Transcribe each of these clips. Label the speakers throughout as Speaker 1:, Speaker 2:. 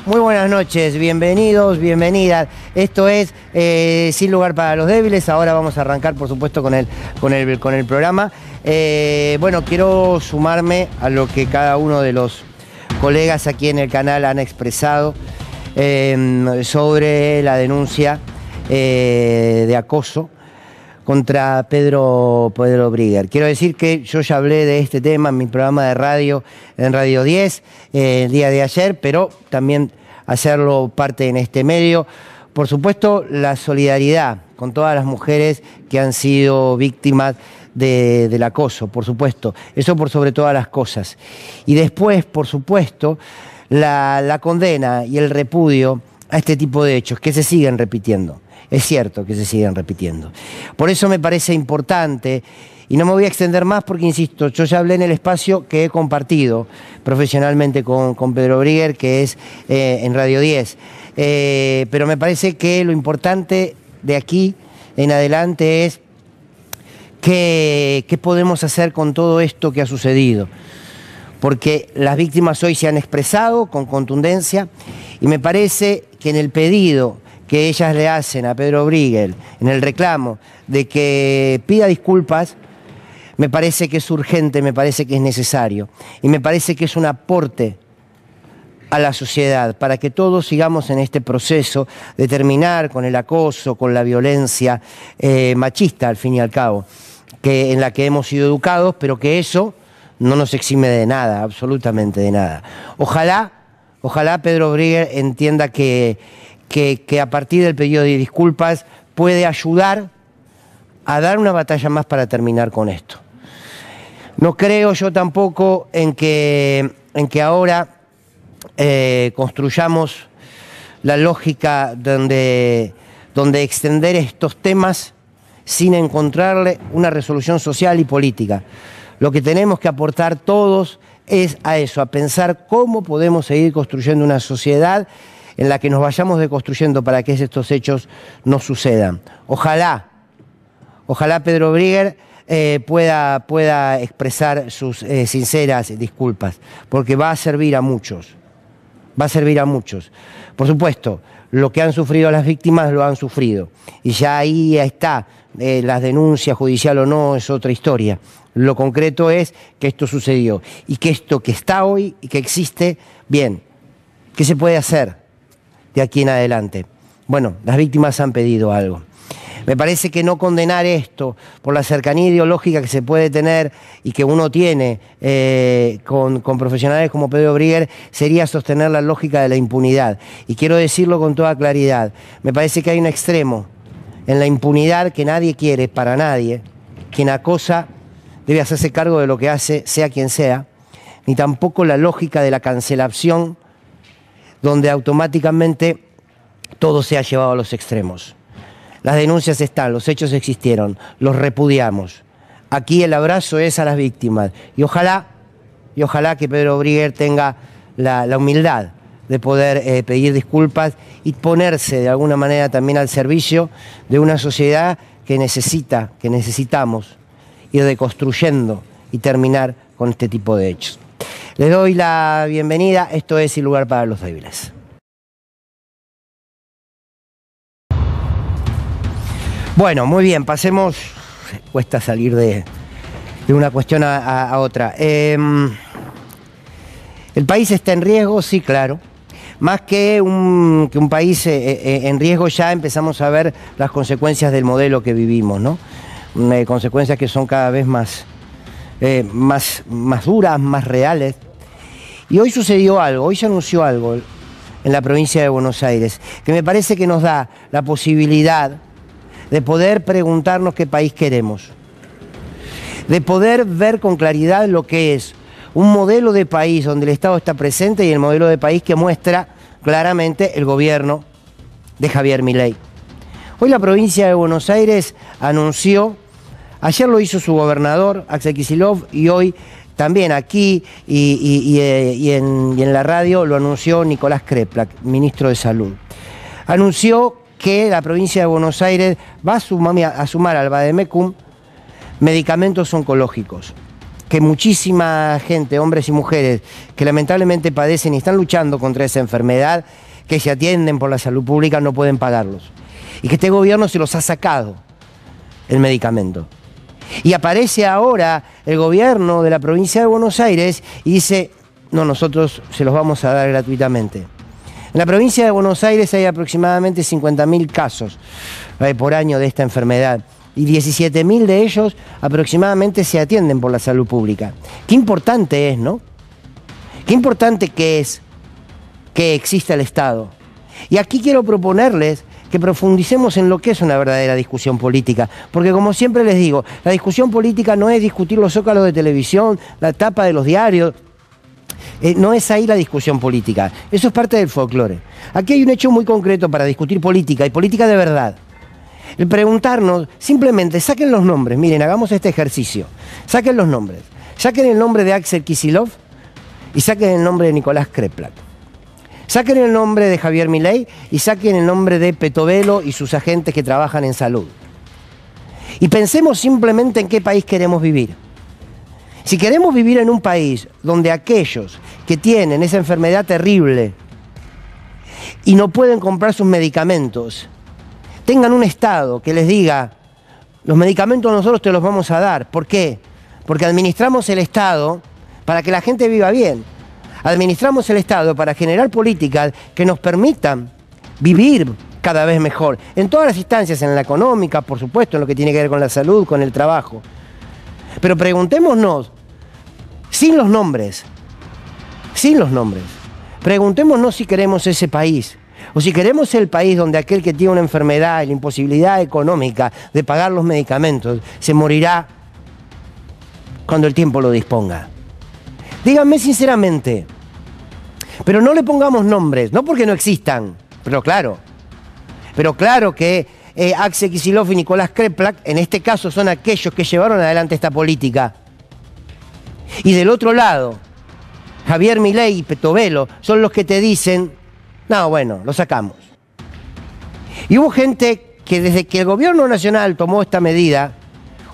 Speaker 1: Muy buenas noches, bienvenidos, bienvenidas. Esto es Sin Lugar para los Débiles. Ahora vamos a arrancar, por supuesto, con el programa. Bueno, quiero sumarme a lo que cada uno de los colegas aquí en el canal han expresado sobre la denuncia de acoso contra Pedro Brigger. Quiero decir que yo ya hablé de este tema en mi programa de radio, en Radio 10, el día de ayer, pero también hacerlo parte en este medio. Por supuesto, la solidaridad con todas las mujeres que han sido víctimas del acoso, por supuesto. Eso por sobre todas las cosas. Y después, por supuesto, la condena y el repudio a este tipo de hechos que se siguen repitiendo. Es cierto que se siguen repitiendo. Por eso me parece importante, y no me voy a extender más porque, insisto, yo ya hablé en el espacio que he compartido profesionalmente con Pedro Brigger, que es en Radio 10. Pero me parece que lo importante de aquí en adelante es qué podemos hacer con todo esto que ha sucedido. Porque las víctimas hoy se han expresado con contundencia y me parece que en el pedido que ellas le hacen a Pedro Brigger, en el reclamo de que pida disculpas, me parece que es urgente, me parece que es necesario y me parece que es un aporte a la sociedad para que todos sigamos en este proceso de terminar con el acoso, con la violencia machista, al fin y al cabo, en la que hemos sido educados, pero que eso no nos exime de nada, absolutamente de nada. Ojalá Pedro Brigger entienda que a partir del pedido de disculpas puede ayudar a dar una batalla más para terminar con esto. No creo yo tampoco en que ahora construyamos la lógica donde extender estos temas sin encontrarle una resolución social y política. Lo que tenemos que aportar todos es a eso, a pensar cómo podemos seguir construyendo una sociedad en la que nos vayamos deconstruyendo para que estos hechos no sucedan. Ojalá Pedro Brigger pueda expresar sus sinceras disculpas, porque va a servir a muchos. Por supuesto, lo que han sufrido las víctimas lo han sufrido, y ya ahí está, las denuncias, judicial o no, es otra historia. Lo concreto es que esto sucedió, y que esto que está hoy y que existe, bien, ¿qué se puede hacer de aquí en adelante? Bueno, las víctimas han pedido algo. Me parece que no condenar esto por la cercanía ideológica que se puede tener y que uno tiene con profesionales como Pedro Brigger sería sostener la lógica de la impunidad. Y quiero decirlo con toda claridad. Me parece que hay un extremo en la impunidad que nadie quiere para nadie. Quien acosa debe hacerse cargo de lo que hace, sea quien sea, ni tampoco la lógica de la cancelación, donde automáticamente todo se ha llevado a los extremos. Las denuncias están, los hechos existieron, los repudiamos. Aquí el abrazo es a las víctimas. Y ojalá que Pedro Brigger tenga la humildad de poder pedir disculpas y ponerse de alguna manera también al servicio de una sociedad que necesitamos ir deconstruyendo y terminar con este tipo de hechos. Les doy la bienvenida, esto es Sin Lugar para los Débiles. Bueno, muy bien, pasemos, cuesta salir de una cuestión a otra. ¿El país está en riesgo? Sí, claro. Más que un país en riesgo, ya empezamos a ver las consecuencias del modelo que vivimos, ¿no? Consecuencias que son cada vez más duras, más reales. Y hoy sucedió algo, hoy se anunció algo en la provincia de Buenos Aires, que me parece que nos da la posibilidad de poder preguntarnos qué país queremos, de poder ver con claridad lo que es un modelo de país donde el Estado está presente y el modelo de país que muestra claramente el gobierno de Javier Milei. Hoy la provincia de Buenos Aires anunció, ayer lo hizo su gobernador, Axel Kicillof, y hoy también aquí y en la radio lo anunció Nicolás Kreplak, ministro de Salud. Anunció que la provincia de Buenos Aires va a sumar al Vademecum medicamentos oncológicos que muchísima gente, hombres y mujeres, que lamentablemente padecen y están luchando contra esa enfermedad, que se atienden por la salud pública, no pueden pagarlos. Y que este gobierno se los ha sacado el medicamento. Y aparece ahora el gobierno de la provincia de Buenos Aires y dice, no, nosotros se los vamos a dar gratuitamente. En la provincia de Buenos Aires hay aproximadamente 50.000 casos por año de esta enfermedad. Y 17.000 de ellos aproximadamente se atienden por la salud pública. Qué importante es, ¿no? Qué importante que es que exista el Estado. Y aquí quiero proponerles que profundicemos en lo que es una verdadera discusión política. Porque como siempre les digo, la discusión política no es discutir los zócalos de televisión, la tapa de los diarios. No es ahí la discusión política. Eso es parte del folclore. Aquí hay un hecho muy concreto para discutir política, y política de verdad. El preguntarnos, simplemente saquen los nombres, miren, hagamos este ejercicio, saquen los nombres, saquen el nombre de Axel Kicillof y saquen el nombre de Nicolás Kreplak, saquen el nombre de Javier Milei y saquen el nombre de Petovelo y sus agentes que trabajan en salud. Y pensemos simplemente en qué país queremos vivir. Si queremos vivir en un país donde aquellos que tienen esa enfermedad terrible y no pueden comprar sus medicamentos, tengan un Estado que les diga, los medicamentos nosotros te los vamos a dar. ¿Por qué? Porque administramos el Estado para que la gente viva bien. Administramos el Estado para generar políticas que nos permitan vivir cada vez mejor. En todas las instancias, en la económica, por supuesto, en lo que tiene que ver con la salud, con el trabajo. Pero preguntémonos, sin los nombres, preguntémonos si queremos ese país. O si queremos el país donde aquel que tiene una enfermedad y la imposibilidad económica de pagar los medicamentos se morirá cuando el tiempo lo disponga. Díganme sinceramente, pero no le pongamos nombres, no porque no existan, pero claro que Axel Kicillof y Nicolás Kreplak, en este caso, son aquellos que llevaron adelante esta política. Y del otro lado, Javier Milei y Petovelo son los que te dicen, no, bueno, lo sacamos. Y hubo gente que desde que el gobierno nacional tomó esta medida,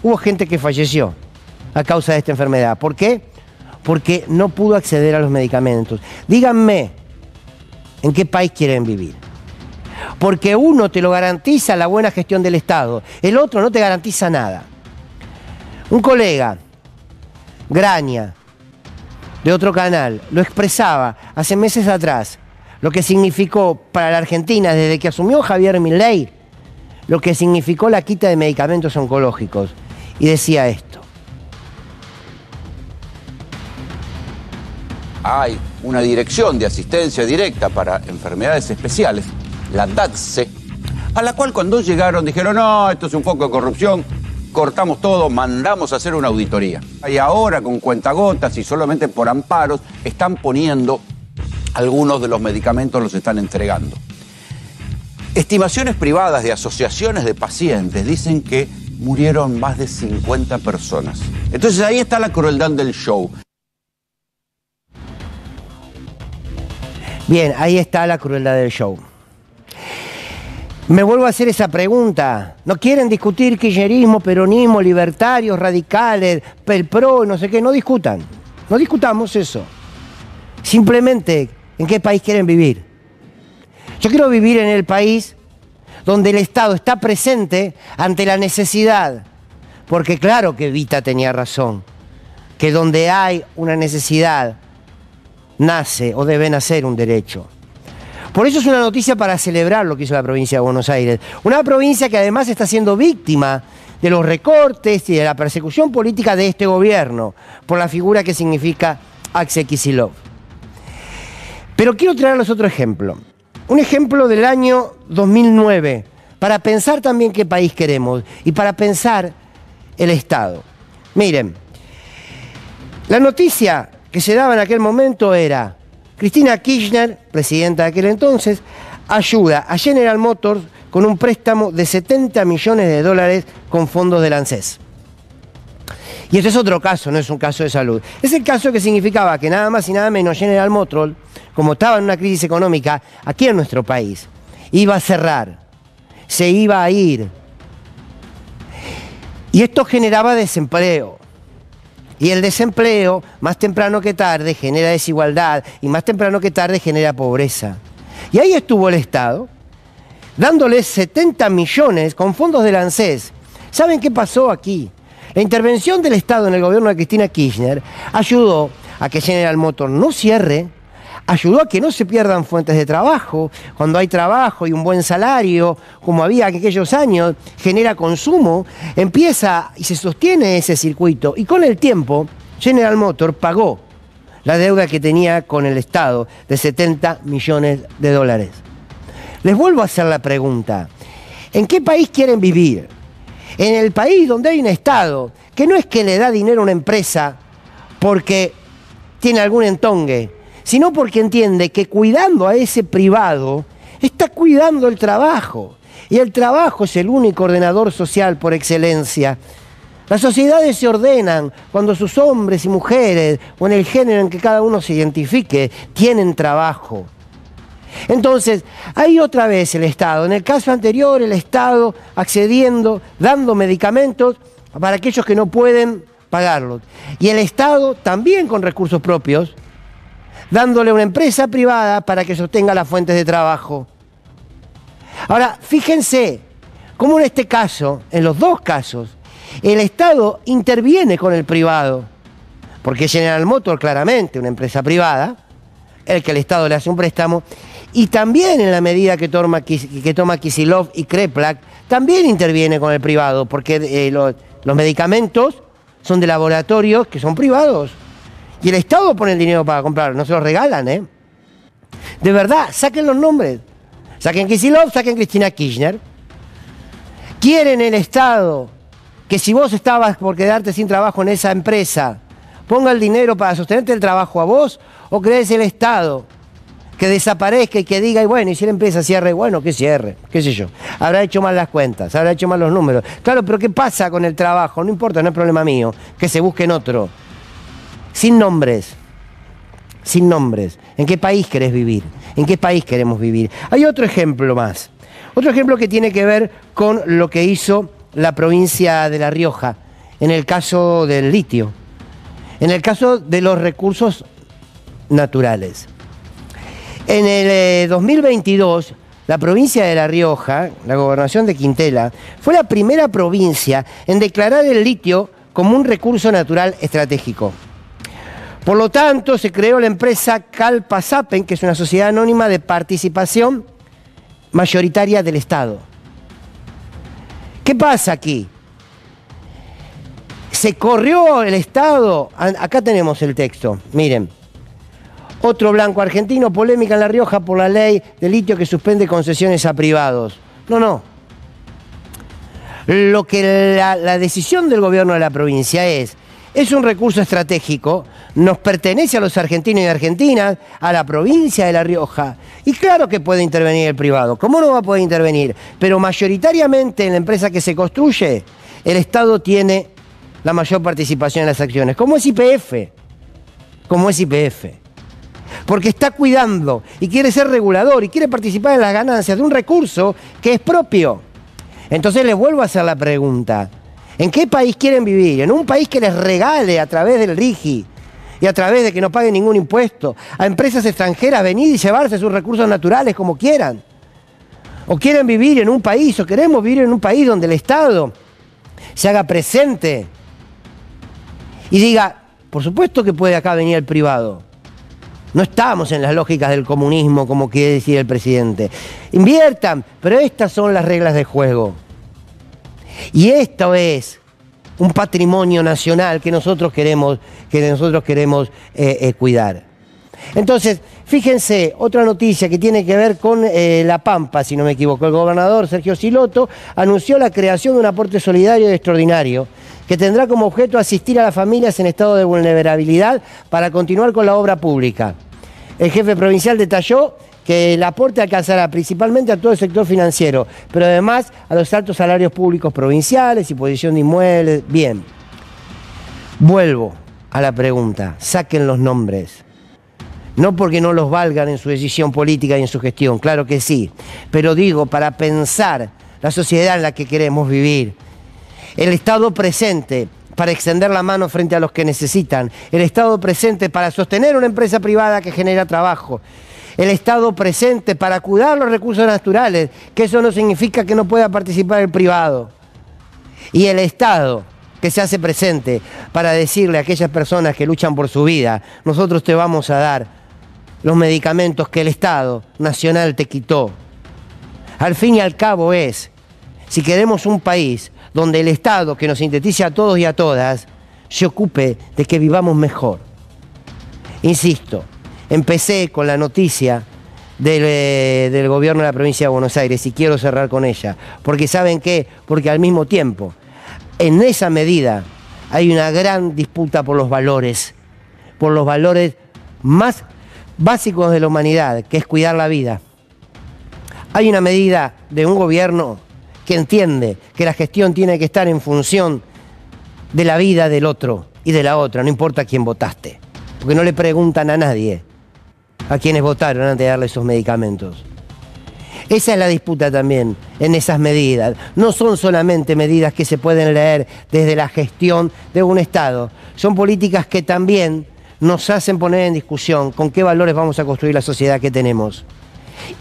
Speaker 1: hubo gente que falleció a causa de esta enfermedad. ¿Por qué? Porque no pudo acceder a los medicamentos. Díganme, ¿en qué país quieren vivir? Porque uno te lo garantiza la buena gestión del Estado, el otro no te garantiza nada. Un colega, Graña, de otro canal, lo expresaba hace meses atrás, lo que significó para la Argentina desde que asumió Javier Milei, lo que significó la quita de medicamentos oncológicos. Y decía esto.
Speaker 2: Hay una dirección de asistencia directa para enfermedades especiales, la DATSE, a la cual cuando llegaron dijeron, no, esto es un foco de corrupción, cortamos todo, mandamos a hacer una auditoría. Y ahora con cuentagotas y solamente por amparos están poniendo algunos de los medicamentos, los están entregando. Estimaciones privadas de asociaciones de pacientes dicen que murieron más de 50 personas. Entonces ahí está la crueldad del show.
Speaker 1: Bien, ahí está la crueldad del show. Me vuelvo a hacer esa pregunta. ¿No quieren discutir kirchnerismo, peronismo, libertarios, radicales, el PRO, no sé qué? No discutan. No discutamos eso. Simplemente, ¿en qué país quieren vivir? Yo quiero vivir en el país donde el Estado está presente ante la necesidad. Porque claro que Evita tenía razón, que donde hay una necesidad, nace o debe nacer un derecho. Por eso es una noticia para celebrar lo que hizo la provincia de Buenos Aires. Una provincia que además está siendo víctima de los recortes y de la persecución política de este gobierno, por la figura que significa Axel Kicillof. Pero quiero traerles otro ejemplo. Un ejemplo del año 2009, para pensar también qué país queremos y para pensar el Estado. Miren, la noticia que se daba en aquel momento era: Cristina Kirchner, presidenta de aquel entonces, ayuda a General Motors con un préstamo de 70 millones de dólares con fondos del ANSES. Y este es otro caso, no es un caso de salud. Es el caso que significaba que nada más y nada menos General Motors, como estaba en una crisis económica aquí en nuestro país, iba a cerrar, se iba a ir. Y esto generaba desempleo. Y el desempleo, más temprano que tarde, genera desigualdad y más temprano que tarde genera pobreza. Y ahí estuvo el Estado, dándoles 70 millones con fondos del ANSES. ¿Saben qué pasó aquí? La intervención del Estado en el gobierno de Cristina Kirchner ayudó a que General Motors no cierre, ayudó a que no se pierdan fuentes de trabajo. Cuando hay trabajo y un buen salario, como había en aquellos años, genera consumo, empieza y se sostiene ese circuito. Y con el tiempo, General Motors pagó la deuda que tenía con el Estado de 70 millones de dólares. Les vuelvo a hacer la pregunta. ¿En qué país quieren vivir? En el país donde hay un Estado que no es que le da dinero a una empresa porque tiene algún entongue, sino porque entiende que cuidando a ese privado, está cuidando el trabajo. Y el trabajo es el único ordenador social por excelencia. Las sociedades se ordenan cuando sus hombres y mujeres, o en el género en que cada uno se identifique, tienen trabajo. Entonces, ahí otra vez el Estado. En el caso anterior, el Estado accediendo, dando medicamentos para aquellos que no pueden pagarlos. Y el Estado también con recursos propios, dándole a una empresa privada para que sostenga las fuentes de trabajo. Ahora, fíjense cómo en este caso, en los dos casos, el Estado interviene con el privado, porque General Motors claramente una empresa privada, el que el Estado le hace un préstamo, y también en la medida que toma Kicillof y Kreplak, también interviene con el privado, porque los medicamentos son de laboratorios que son privados. Y el Estado pone el dinero para comprarlos, no se los regalan, ¿eh? De verdad, saquen los nombres. Saquen Kicillof, saquen Cristina Kirchner. ¿Quieren el Estado que si vos estabas por quedarte sin trabajo en esa empresa, ponga el dinero para sostenerte el trabajo a vos? ¿O crees el Estado que desaparezca y que diga, y bueno, y si la empresa cierre, bueno, que cierre, qué sé yo? Habrá hecho mal las cuentas, habrá hecho mal los números. Claro, pero ¿qué pasa con el trabajo? No importa, no es problema mío, que se busquen otro. Sin nombres. Sin nombres. ¿En qué país querés vivir? ¿En qué país queremos vivir? Hay otro ejemplo más. Otro ejemplo que tiene que ver con lo que hizo la provincia de La Rioja en el caso del litio, en el caso de los recursos naturales. En el 2022, la provincia de La Rioja, la gobernación de Quintela, fue la primera provincia en declarar el litio como un recurso natural estratégico. Por lo tanto, se creó la empresa Calpasapen, que es una sociedad anónima de participación mayoritaria del Estado. ¿Qué pasa aquí? Se corrió el Estado. Acá tenemos el texto, miren. Otro blanco argentino, polémica en La Rioja por la ley de litio que suspende concesiones a privados. No. Lo que la decisión del gobierno de la provincia es un recurso estratégico, nos pertenece a los argentinos y argentinas, a la provincia de La Rioja. Y claro que puede intervenir el privado. ¿Cómo no va a poder intervenir? Pero mayoritariamente en la empresa que se construye, el Estado tiene la mayor participación en las acciones. Como es YPF. Porque está cuidando y quiere ser regulador y quiere participar en las ganancias de un recurso que es propio. Entonces les vuelvo a hacer la pregunta. ¿En qué país quieren vivir? ¿En un país que les regale a través del RIGI y a través de que no paguen ningún impuesto a empresas extranjeras venir y llevarse sus recursos naturales como quieran? ¿O quieren vivir en un país, o queremos vivir en un país donde el Estado se haga presente y diga, por supuesto que puede acá venir el privado? No estamos en las lógicas del comunismo, como quiere decir el presidente. Inviertan, pero estas son las reglas de juego. Y esto es un patrimonio nacional que nosotros queremos cuidar. Entonces, fíjense, otra noticia que tiene que ver con La Pampa, si no me equivoco. El gobernador Sergio Silotto anunció la creación de un aporte solidario y extraordinario que tendrá como objeto asistir a las familias en estado de vulnerabilidad para continuar con la obra pública. El jefe provincial detalló que el aporte alcanzará principalmente a todo el sector financiero, pero además a los altos salarios públicos provinciales y posesión de inmuebles. Bien, vuelvo a la pregunta, saquen los nombres. No porque no los valgan en su decisión política y en su gestión, claro que sí, pero digo, para pensar la sociedad en la que queremos vivir, el Estado presente, para extender la mano frente a los que necesitan. El Estado presente para sostener una empresa privada que genera trabajo. El Estado presente para cuidar los recursos naturales, que eso no significa que no pueda participar el privado. Y el Estado que se hace presente para decirle a aquellas personas que luchan por su vida, nosotros te vamos a dar los medicamentos que el Estado Nacional te quitó. Al fin y al cabo si queremos un país donde el Estado, que nos sintetice a todos y a todas, se ocupe de que vivamos mejor. Insisto, empecé con la noticia del gobierno de la provincia de Buenos Aires y quiero cerrar con ella. Porque ¿saben qué? Porque al mismo tiempo, en esa medida, hay una gran disputa por los valores más básicos de la humanidad, que es cuidar la vida. Hay una medida de un gobierno que entiende que la gestión tiene que estar en función de la vida del otro y de la otra, no importa a quién votaste, porque no le preguntan a nadie a quienes votaron antes de darle esos medicamentos. Esa es la disputa también en esas medidas. No son solamente medidas que se pueden leer desde la gestión de un Estado, son políticas que también nos hacen poner en discusión con qué valores vamos a construir la sociedad que tenemos.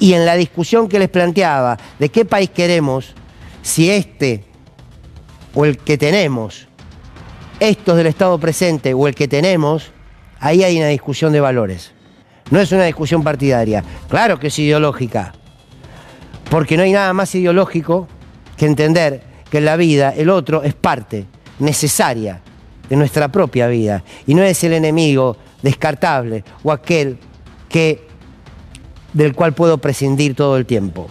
Speaker 1: Y en la discusión que les planteaba de qué país queremos, si este o el que tenemos, estos del Estado presente o el que tenemos, ahí hay una discusión de valores. No es una discusión partidaria, claro que es ideológica, porque no hay nada más ideológico que entender que en la vida el otro es parte necesaria de nuestra propia vida y no es el enemigo descartable o aquel del cual puedo prescindir todo el tiempo.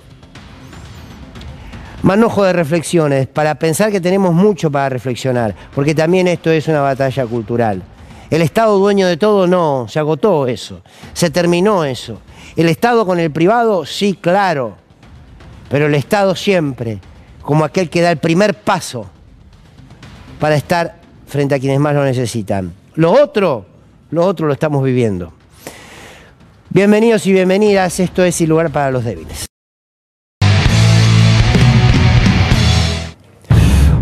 Speaker 1: Manojo de reflexiones para pensar que tenemos mucho para reflexionar, porque también esto es una batalla cultural. El Estado dueño de todo, no, se agotó eso, se terminó eso. El Estado con el privado, sí, claro, pero el Estado siempre como aquel que da el primer paso para estar frente a quienes más lo necesitan. Lo otro lo estamos viviendo. Bienvenidos y bienvenidas, esto es Sin Lugar para los Débiles.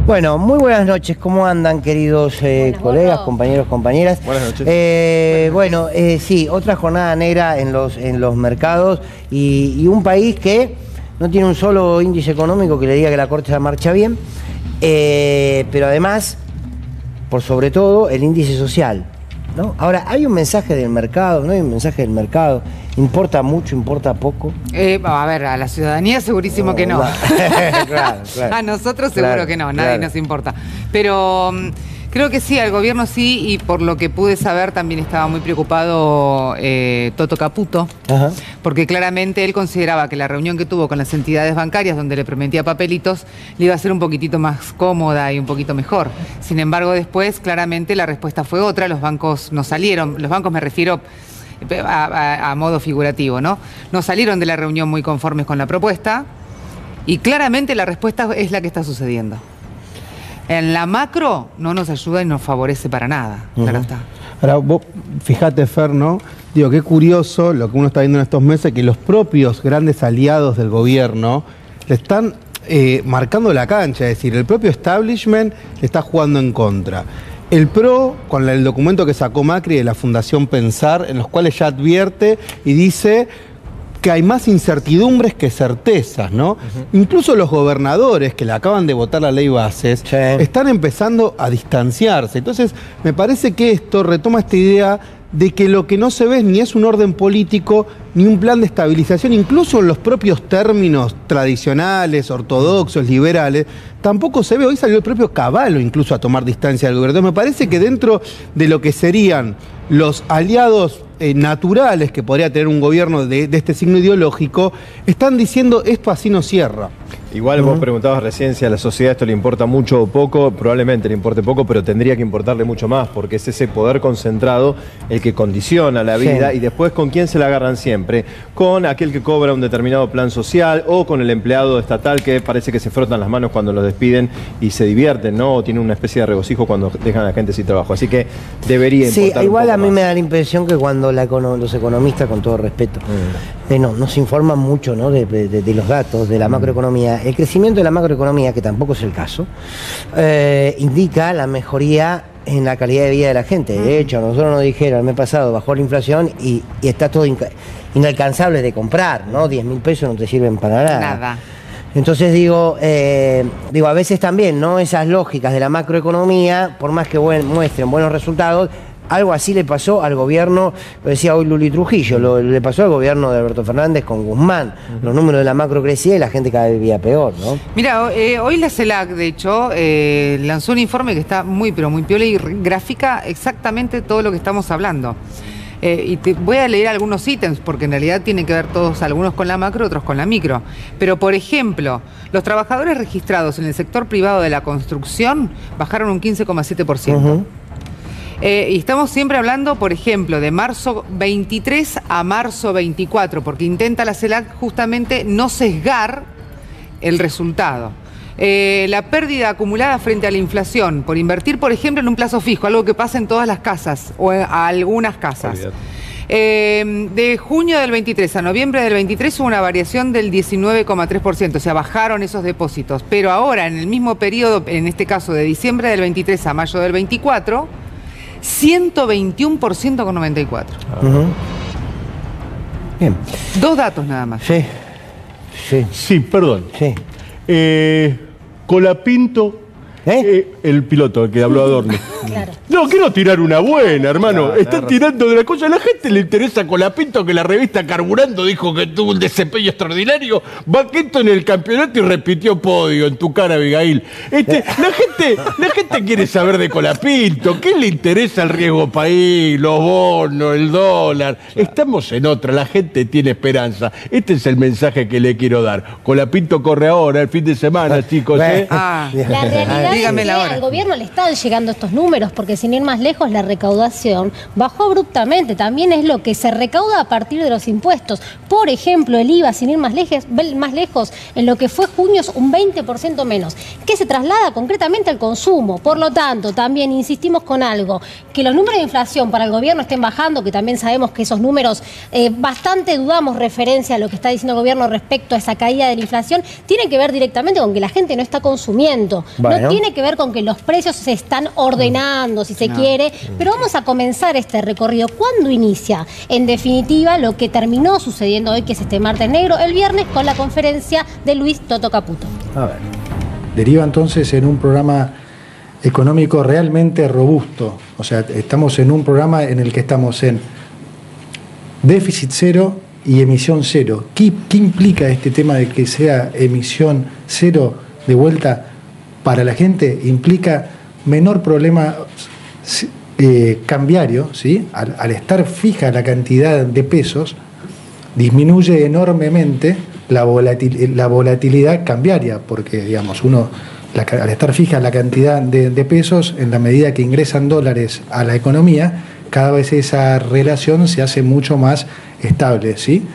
Speaker 1: Bueno, muy buenas noches, ¿cómo andan queridos colegas, compañeros, compañeras?
Speaker 3: Buenas noches.
Speaker 1: Sí, otra jornada negra en los mercados y un país que no tiene un solo índice económico que le diga que la Corte se marcha bien, pero además, por sobre todo, el índice social, ¿no? Ahora, ¿hay un mensaje del mercado? ¿No hay un mensaje del mercado? ¿Importa mucho, importa poco?
Speaker 4: A ver, a la ciudadanía segurísimo que no.
Speaker 1: Claro.
Speaker 4: A nosotros seguro que no, nadie nos importa. Pero creo que sí, al gobierno sí, y por lo que pude saber también estaba muy preocupado Toto Caputo, ajá, porque claramente él consideraba que la reunión que tuvo con las entidades bancarias, donde le prometía papelitos, le iba a ser un poquitito más cómoda y un poquito mejor. Sin embargo, después claramente la respuesta fue otra, los bancos no salieron, los bancos me refiero a modo figurativo, ¿no? No salieron de la reunión muy conformes con la propuesta y claramente la respuesta es la que está sucediendo. En la macro no nos ayuda y nos favorece para nada, claro está.
Speaker 3: Ahora, vos fijate, Fer, ¿no? Digo, qué curioso lo que uno está viendo en estos meses, que los propios grandes aliados del gobierno le están marcando la cancha, es decir, el propio establishment le está jugando en contra. El PRO, con el documento que sacó Macri de la Fundación Pensar, en los cuales ya advierte y dice que hay más incertidumbres que certezas, ¿no? Incluso los gobernadores que le acaban de votar la ley Bases, sí, están empezando a distanciarse. Entonces, me parece que esto retoma esta idea de que lo que no se ve ni es un orden político ni un plan de estabilización, incluso en los propios términos tradicionales, ortodoxos, liberales, tampoco se ve. Hoy salió el propio Cavallo incluso a tomar distancia del gobierno. Entonces, me parece que dentro de lo que serían los aliados naturales que podría tener un gobierno de este signo ideológico, están diciendo esto así no cierra.
Speaker 5: Igual vos preguntabas recién si a la sociedad esto le importa mucho o poco, probablemente le importe poco, pero tendría que importarle mucho más, porque es ese poder concentrado el que condiciona la vida, sí, y después ¿con quién se la agarran siempre? Con aquel que cobra un determinado plan social o con el empleado estatal que parece que se frotan las manos cuando los despiden y se divierten, ¿no? O tienen una especie de regocijo cuando dejan a la gente sin trabajo. Así que debería importar.
Speaker 1: Sí, igual a mí me da la impresión que cuando los economistas, con todo respeto, no se informan mucho, ¿no? de los datos de la macroeconomía. El crecimiento de la macroeconomía, que tampoco es el caso, indica la mejoría en la calidad de vida de la gente. De hecho, nosotros nos dijeron el mes pasado, bajó la inflación y está todo inalcanzable de comprar, ¿no? 10.000 pesos no te sirven para nada.
Speaker 4: Nada.
Speaker 1: Entonces digo, a veces también, ¿no? Esas lógicas de la macroeconomía, por más que muestren buenos resultados, algo así le pasó al gobierno, lo decía hoy Luli Trujillo, le pasó al gobierno de Alberto Fernández con Guzmán. Los números de la macro crecían y la gente cada vez vivía peor, ¿no?
Speaker 4: Mira, hoy la CELAC, de hecho, lanzó un informe que está muy, pero muy piola y grafica exactamente todo lo que estamos hablando. Y te voy a leer algunos ítems, porque en realidad tienen que ver todos, algunos con la macro, otros con la micro. Pero, por ejemplo, los trabajadores registrados en el sector privado de la construcción bajaron un 15,7%. Y estamos siempre hablando, por ejemplo, de marzo 23 a marzo 24, porque intenta la CELAC justamente no sesgar el resultado. La pérdida acumulada frente a la inflación por invertir, por ejemplo, en un plazo fijo, algo que pasa en todas las casas o en algunas casas. De junio del 23 a noviembre del 23 hubo una variación del 19,3%, o sea, bajaron esos depósitos. Pero ahora, en el mismo periodo, en este caso de diciembre del 23 a mayo del 24, 121% con 94.
Speaker 1: Bien.
Speaker 4: Dos datos nada más.
Speaker 6: Sí, perdón.
Speaker 1: Sí.
Speaker 6: Colapinto, el piloto que habló Adorno.
Speaker 7: Claro.
Speaker 6: No, quiero tirar una buena, hermano. Están tirando de la cosa. A la gente le interesa Colapinto, que la revista Carburando dijo que tuvo un desempeño extraordinario. Va quieto en el campeonato y repitió podio en tu cara, Abigail. La gente quiere saber de Colapinto. ¿Qué le interesa el riesgo país, los bonos, el dólar? Estamos en otra. La gente tiene esperanza. Este es el mensaje que le quiero dar. Colapinto corre ahora, el fin de semana, chicos.
Speaker 7: La realidad
Speaker 4: Dígame
Speaker 7: es
Speaker 4: la
Speaker 7: que
Speaker 4: hora.
Speaker 7: al gobierno le están llegando estos números, porque sin ir más lejos, la recaudación bajó abruptamente. También es lo que se recauda a partir de los impuestos. Por ejemplo, el IVA, sin ir más lejos, en lo que fue junio es un 20% menos, que se traslada concretamente al consumo. Por lo tanto, también insistimos con algo, que los números de inflación para el gobierno estén bajando, que también sabemos que esos números bastante dudamos referencia a lo que está diciendo el gobierno respecto a esa caída de la inflación, tiene que ver directamente con que la gente no está consumiendo.
Speaker 1: Bueno.
Speaker 7: No tiene que ver con que los precios se están ordenando, si se quiere, pero vamos a comenzar este recorrido. ¿Cuándo inicia? En definitiva, lo que terminó sucediendo hoy, que es este martes negro, el viernes, con la conferencia de Luis Toto Caputo.
Speaker 8: A ver. Deriva entonces en un programa económico realmente robusto. O sea, estamos en un programa en el que estamos en déficit cero y emisión cero. ¿Qué implica este tema de que sea emisión cero de vuelta para la gente? Implica menor problema cambiario, ¿sí? Al estar fija la cantidad de pesos, disminuye enormemente la volatilidad cambiaria, porque, digamos, al estar fija la cantidad de pesos, en la medida que ingresan dólares a la economía, cada vez esa relación se hace mucho más estable, ¿sí?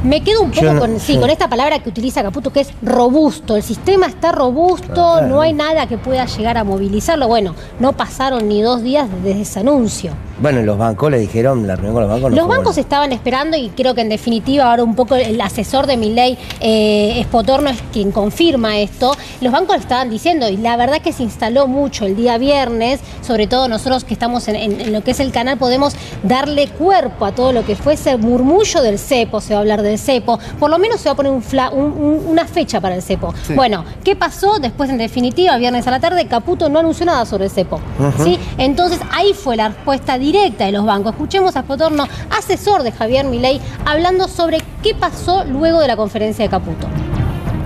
Speaker 7: Me quedo un poco con esta palabra que utiliza Caputo, que es robusto. El sistema está robusto, no hay nada que pueda llegar a movilizarlo. Bueno, no pasaron ni 2 días desde ese anuncio.
Speaker 1: Bueno, los bancos le dijeron, la reunión con los bancos no
Speaker 7: Los
Speaker 1: fue
Speaker 7: bancos
Speaker 1: buena.
Speaker 7: estaban esperando, y creo que en definitiva ahora un poco el asesor de Milei, Espotorno, es quien confirma esto. Los bancos estaban diciendo, y la verdad que se instaló mucho el día viernes, sobre todo nosotros que estamos en lo que es el canal, podemos darle cuerpo a todo lo que fue ese murmullo del cepo. Se va a hablar del cepo, por lo menos se va a poner una fecha para el cepo.
Speaker 4: Sí.
Speaker 7: Bueno, ¿qué pasó? Después, en definitiva, viernes a la tarde, Caputo no anunció nada sobre el cepo. ¿Sí? Entonces ahí fue la respuesta directa de los bancos. Escuchemos a Espotorno, asesor de Javier Milei, hablando sobre qué pasó luego de la conferencia de Caputo.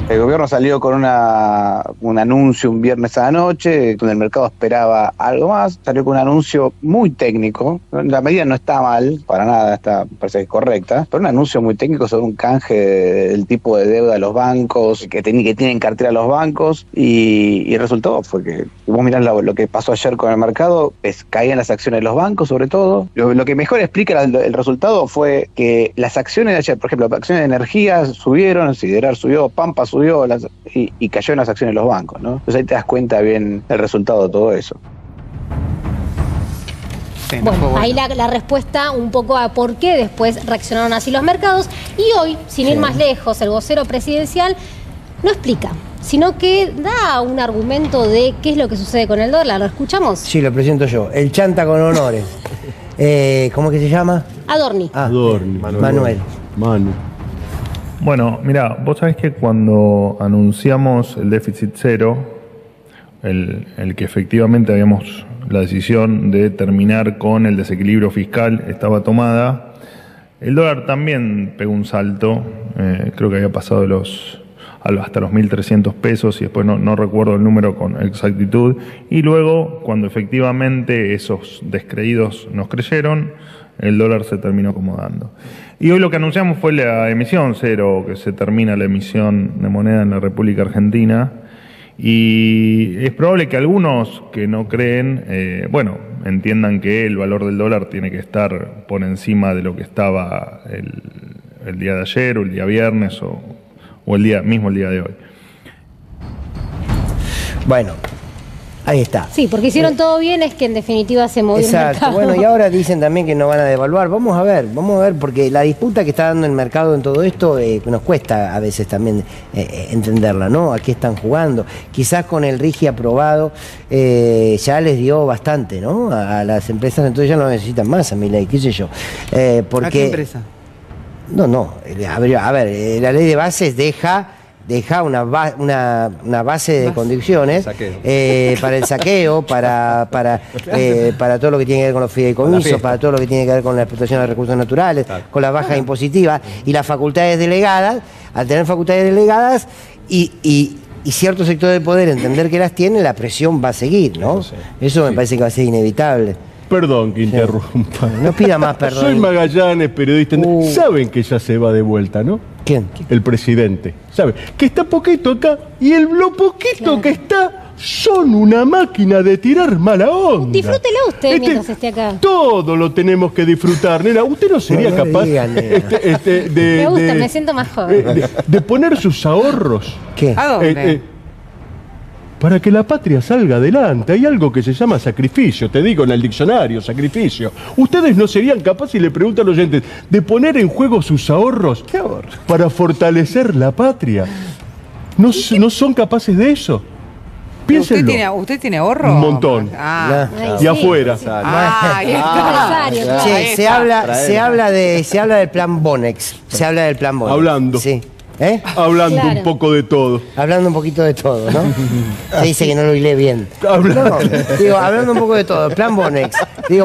Speaker 9: El gobierno salió con un anuncio un viernes a la noche, donde el mercado esperaba algo más. Salió con un anuncio muy técnico. La medida no está mal, para nada, parece que es correcta, pero un anuncio muy técnico sobre un canje del tipo de deuda de los bancos, que tienen cartera los bancos, y el resultado fue que, si vos mirás lo que pasó ayer con el mercado, caían las acciones de los bancos, sobre todo. Lo que mejor explica el resultado fue que las acciones de ayer, por ejemplo, las acciones de energía subieron, Siderar subió, Pampa subió, y cayó en las acciones de los bancos, ¿no? Entonces ahí te das cuenta bien el resultado de todo eso.
Speaker 4: Sí,
Speaker 7: bueno,
Speaker 4: no fue
Speaker 7: ahí la respuesta un poco a por qué después reaccionaron así los mercados. Y hoy, sin ir más lejos, el vocero presidencial no explica, sino que da un argumento de qué es lo que sucede con el dólar. ¿Lo escuchamos?
Speaker 1: Sí, lo presento yo. El chanta con honores. ¿Cómo es que se llama?
Speaker 7: Adorni.
Speaker 6: Adorni.
Speaker 1: Manuel.
Speaker 6: Manu.
Speaker 10: Bueno, mira, vos sabés que cuando anunciamos el déficit cero, el que efectivamente habíamos la decisión de terminar con el desequilibrio fiscal estaba tomada, el dólar también pegó un salto, creo que había pasado hasta los 1.300 pesos y después no recuerdo el número con exactitud, y luego cuando efectivamente esos descreídos nos creyeron, el dólar se terminó acomodando. Y hoy lo que anunciamos fue la emisión cero, que se termina la emisión de moneda en la República Argentina, y es probable que algunos que no creen, entiendan que el valor del dólar tiene que estar por encima de lo que estaba el día de ayer o el día viernes o el día de hoy.
Speaker 1: Bueno, ahí está.
Speaker 7: Sí, porque hicieron todo bien, es que en definitiva se movió el mercado.
Speaker 1: Bueno, y ahora dicen también que no van a devaluar. Vamos a ver, porque la disputa que está dando el mercado en todo esto nos cuesta a veces también entenderla, ¿no? ¿A qué están jugando? Quizás con el RIGI aprobado ya les dio bastante, ¿no? A las empresas, entonces ya no necesitan más a Milei, qué sé yo. Porque,
Speaker 4: ¿a qué empresa?
Speaker 1: No, a ver, la ley de bases deja una base de condiciones para el saqueo, para todo lo que tiene que ver con los fideicomisos, para todo lo que tiene que ver con la explotación de recursos naturales, con la baja impositiva y las facultades delegadas. Al tener facultades delegadas y cierto sector del poder entender que las tiene, la presión va a seguir, ¿no? Eso me parece que va a ser inevitable.
Speaker 6: Perdón que interrumpa.
Speaker 1: No pida más perdón.
Speaker 6: Soy Magallanes, periodista. Saben que ya se va de vuelta, ¿no?
Speaker 1: ¿Quién?
Speaker 6: El presidente. ¿Sabe? Que está poquito acá y lo poquito que está son una máquina de tirar mala onda.
Speaker 7: Disfrútelo usted mientras esté acá.
Speaker 6: Todo lo tenemos que disfrutar, nena. ¿Usted no sería capaz
Speaker 7: me gusta, me siento más joven.
Speaker 6: De poner sus ahorros?
Speaker 1: ¿Qué?
Speaker 4: ¿A dónde?
Speaker 6: Para que la patria salga adelante. Hay algo que se llama sacrificio, te digo en el diccionario, sacrificio. ¿Ustedes no serían capaces, y le pregunto a los oyentes, de poner en juego sus ahorros para fortalecer la patria? ¿No son capaces de eso? Piénsenlo.
Speaker 4: ¿Usted tiene ahorro?
Speaker 6: Un montón. Y afuera.
Speaker 1: Che, se habla del plan Bonex. Se habla del plan Bonex.
Speaker 6: Hablando.
Speaker 1: Sí.
Speaker 6: Hablando un poco de todo.
Speaker 1: Hablando un poquito de todo, ¿no? Se dice que no lo hilé bien. Hablando un poco de todo. Plan Bonex.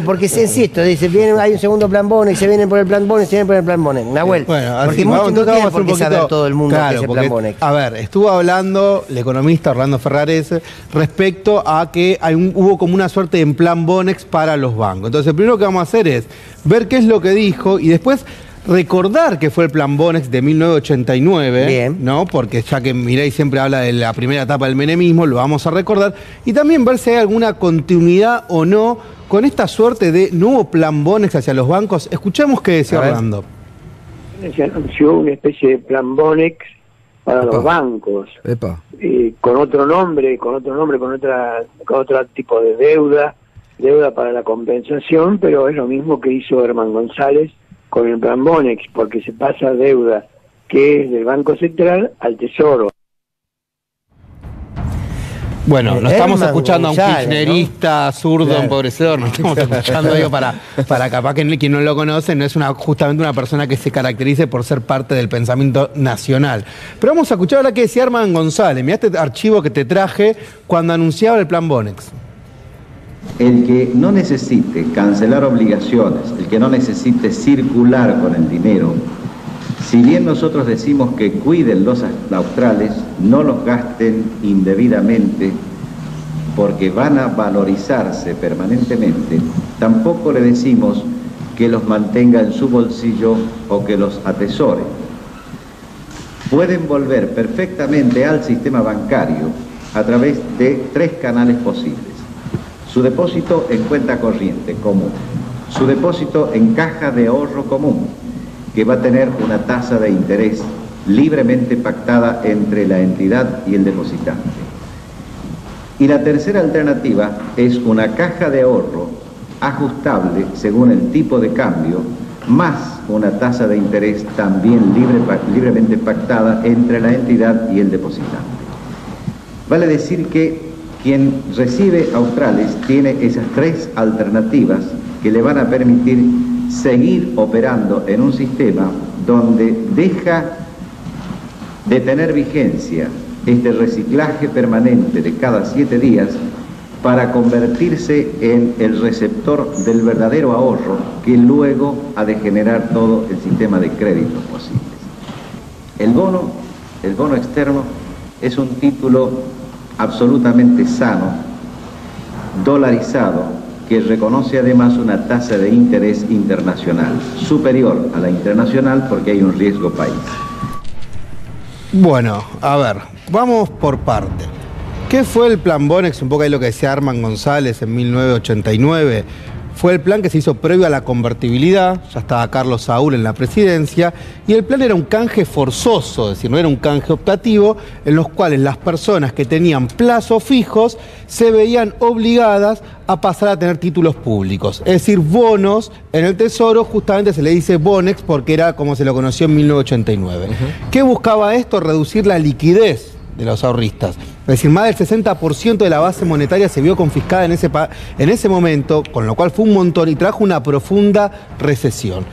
Speaker 1: Porque se insisto, dice, hay un segundo plan Bonex, se vienen por el plan Bonex, se vienen por el plan Bonex. Nahuel, porque muchos no tienen por qué saber todo el mundo que es el plan Bonex.
Speaker 3: A ver, estuvo hablando el economista Orlando Ferrares respecto a que hubo como una suerte de plan Bonex para los bancos. Entonces, primero que vamos a hacer es ver qué es lo que dijo y después recordar que fue el plan Bonex de 1989,
Speaker 1: bien,
Speaker 3: ¿no? Porque ya que Milei siempre habla de la primera etapa del menemismo, lo vamos a recordar. Y también ver si hay alguna continuidad o no con esta suerte de nuevo plan Bonex hacia los bancos. Escuchemos qué decía Orlando.
Speaker 11: Se anunció una especie de plan Bonex para los bancos. Con otro nombre, con otro tipo de deuda para la compensación, pero es lo mismo que hizo Herman González con el plan Bonex, porque se pasa deuda que es del Banco Central al Tesoro.
Speaker 3: Bueno, no estamos escuchando a un kirchnerista, ¿no? Zurdo, empobrecedor, no estamos escuchando digo, para capaz que quien no lo conoce, no es justamente una persona que se caracterice por ser parte del pensamiento nacional. Pero vamos a escuchar ahora que decía Herman González. Mirá este archivo que te traje cuando anunciaba el plan Bonex.
Speaker 12: El que no necesite cancelar obligaciones, el que no necesite circular con el dinero, si bien nosotros decimos que cuiden los australes, no los gasten indebidamente porque van a valorizarse permanentemente, tampoco le decimos que los mantenga en su bolsillo o que los atesore. Pueden volver perfectamente al sistema bancario a través de 3 canales posibles. Su depósito en cuenta corriente común, su depósito en caja de ahorro común, que va a tener una tasa de interés libremente pactada entre la entidad y el depositante. Y la tercera alternativa es una caja de ahorro ajustable según el tipo de cambio, más una tasa de interés también libremente pactada entre la entidad y el depositante. Vale decir que quien recibe australes tiene esas tres alternativas que le van a permitir seguir operando en un sistema donde deja de tener vigencia este reciclaje permanente de cada 7 días para convertirse en el receptor del verdadero ahorro que luego ha de generar todo el sistema de créditos posibles. El bono externo es un título absolutamente sano, dolarizado, que reconoce además una tasa de interés internacional superior a la internacional porque hay un riesgo país.
Speaker 3: Bueno, a ver, vamos por parte. ¿Qué fue el plan Bonex? Un poco ahí lo que decía Arman González en 1989. Fue el plan que se hizo previo a la convertibilidad, ya estaba Carlos Saúl en la presidencia, y el plan era un canje forzoso, es decir, no era un canje optativo, en los cuales las personas que tenían plazos fijos se veían obligadas a pasar a tener títulos públicos, es decir, bonos en el Tesoro. Justamente se le dice Bonex porque era como se lo conoció en 1989. ¿Qué buscaba esto? Reducir la liquidez de los ahorristas. Es decir, más del 60% de la base monetaria se vio confiscada en ese momento, con lo cual fue un montón y trajo una profunda recesión.